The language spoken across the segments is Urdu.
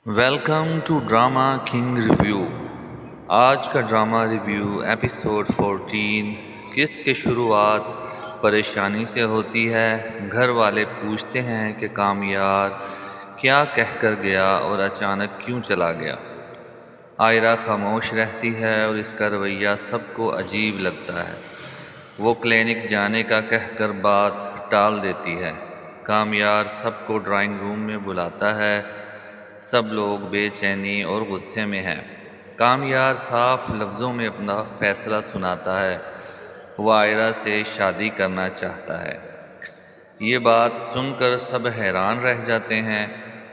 Welcome to drama king review. آج کا ڈرامہ ریویو ایپیسوڈ 14۔ قسط کی شروعات پریشانی سے ہوتی ہے۔ گھر والے پوچھتے ہیں کہ کامیار کیا کہہ کر گیا اور اچانک کیوں چلا گیا۔ عائرہ خاموش رہتی ہے اور اس کا رویہ سب کو عجیب لگتا ہے۔ وہ کلینک جانے کا کہہ کر بات ٹال دیتی ہے۔ کامیار سب کو ڈرائنگ روم میں بلاتا ہے۔ سب لوگ بے چینی اور غصے میں ہیں۔ کامیار صاف لفظوں میں اپنا فیصلہ سناتا ہے۔ وہ عائرہ سے شادی کرنا چاہتا ہے۔ یہ بات سن کر سب حیران رہ جاتے ہیں۔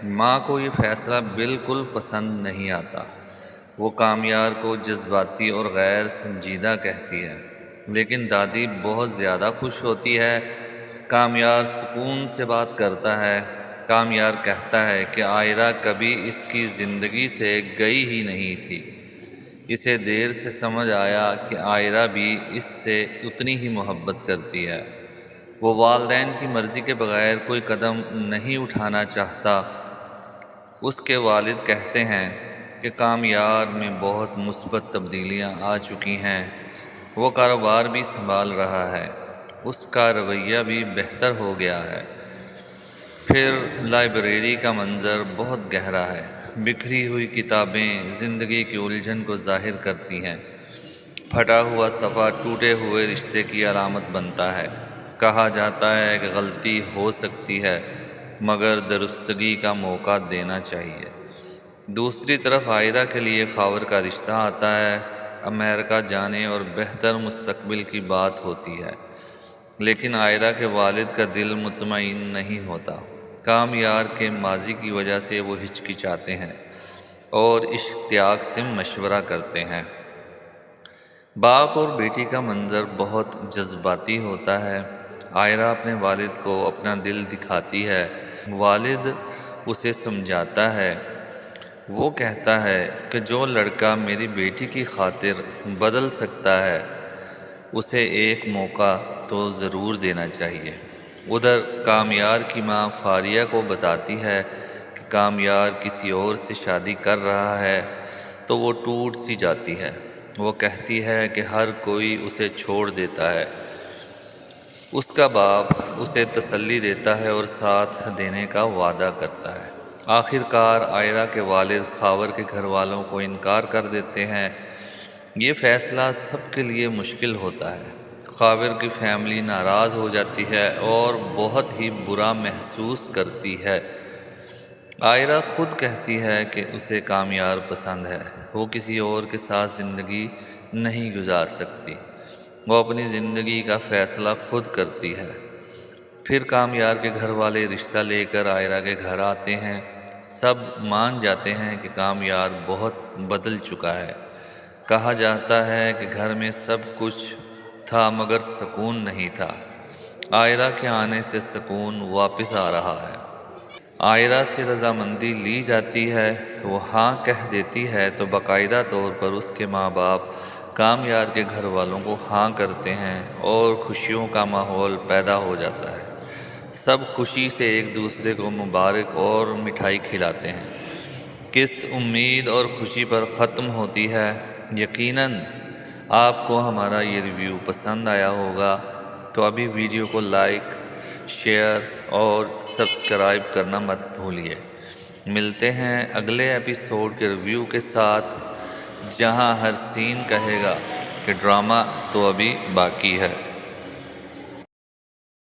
ماں کو یہ فیصلہ بالکل پسند نہیں آتا۔ وہ کامیار کو جذباتی اور غیر سنجیدہ کہتی ہے، لیکن دادی بہت زیادہ خوش ہوتی ہے۔ کامیار سکون سے بات کرتا ہے۔ کامیار کہتا ہے کہ عائرہ کبھی اس کی زندگی سے گئی ہی نہیں تھی۔ اسے دیر سے سمجھ آیا کہ عائرہ بھی اس سے اتنی ہی محبت کرتی ہے۔ وہ والدین کی مرضی کے بغیر کوئی قدم نہیں اٹھانا چاہتا۔ اس کے والد کہتے ہیں کہ کامیار میں بہت مثبت تبدیلیاں آ چکی ہیں۔ وہ کاروبار بھی سنبھال رہا ہے۔ اس کا رویہ بھی بہتر ہو گیا ہے۔ پھر لائبریری کا منظر بہت گہرا ہے۔ بکھری ہوئی کتابیں زندگی کی الجھن کو ظاہر کرتی ہیں۔ پھٹا ہوا صفحہ ٹوٹے ہوئے رشتے کی علامت بنتا ہے۔ کہا جاتا ہے کہ غلطی ہو سکتی ہے، مگر درستگی کا موقع دینا چاہیے۔ دوسری طرف عائرہ کے لیے خاور کا رشتہ آتا ہے۔ امریکہ جانے اور بہتر مستقبل کی بات ہوتی ہے، لیکن عائرہ کے والد کا دل مطمئن نہیں ہوتا۔ کامیار کے ماضی کی وجہ سے وہ ہچکچاتے ہیں اور اشتیاق سے مشورہ کرتے ہیں۔ باپ اور بیٹی کا منظر بہت جذباتی ہوتا ہے۔ عائرہ اپنے والد کو اپنا دل دکھاتی ہے۔ والد اسے سمجھاتا ہے۔ وہ کہتا ہے کہ جو لڑکا میری بیٹی کی خاطر بدل سکتا ہے، اسے ایک موقع تو ضرور دینا چاہیے۔ ادھر کامیار کی ماں فاریہ کو بتاتی ہے کہ کامیار کسی اور سے شادی کر رہا ہے تو وہ ٹوٹ سی جاتی ہے۔ وہ کہتی ہے کہ ہر کوئی اسے چھوڑ دیتا ہے۔ اس کا باپ اسے تسلی دیتا ہے اور ساتھ دینے کا وعدہ کرتا ہے۔ آخر کار عائرہ کے والد خاور کے گھر والوں کو انکار کر دیتے ہیں۔ یہ فیصلہ سب کے لیے مشکل ہوتا ہے۔ خاور کی فیملی ناراض ہو جاتی ہے اور بہت ہی برا محسوس کرتی ہے۔ عائرہ خود کہتی ہے کہ اسے کامیار پسند ہے۔ وہ کسی اور کے ساتھ زندگی نہیں گزار سکتی۔ وہ اپنی زندگی کا فیصلہ خود کرتی ہے۔ پھر کامیار کے گھر والے رشتہ لے کر عائرہ کے گھر آتے ہیں۔ سب مان جاتے ہیں کہ کامیار بہت بدل چکا ہے۔ کہا جاتا ہے کہ گھر میں سب کچھ تھا مگر سکون نہیں تھا۔ عائرہ کے آنے سے سکون واپس آ رہا ہے۔ عائرہ سے رضامندی لی جاتی ہے۔ وہ ہاں کہہ دیتی ہے تو باقاعدہ طور پر اس کے ماں باپ کامیار کے گھر والوں کو ہاں کرتے ہیں اور خوشیوں کا ماحول پیدا ہو جاتا ہے۔ سب خوشی سے ایک دوسرے کو مبارک اور مٹھائی کھلاتے ہیں۔ قسط امید اور خوشی پر ختم ہوتی ہے۔ یقیناً آپ کو ہمارا یہ ریویو پسند آیا ہوگا، تو ابھی ویڈیو کو لائک، شیئر اور سبسکرائب کرنا مت بھولیے۔ ملتے ہیں اگلے ایپیسوڈ کے ریویو کے ساتھ، جہاں ہر سین کہے گا کہ ڈرامہ تو ابھی باقی ہے۔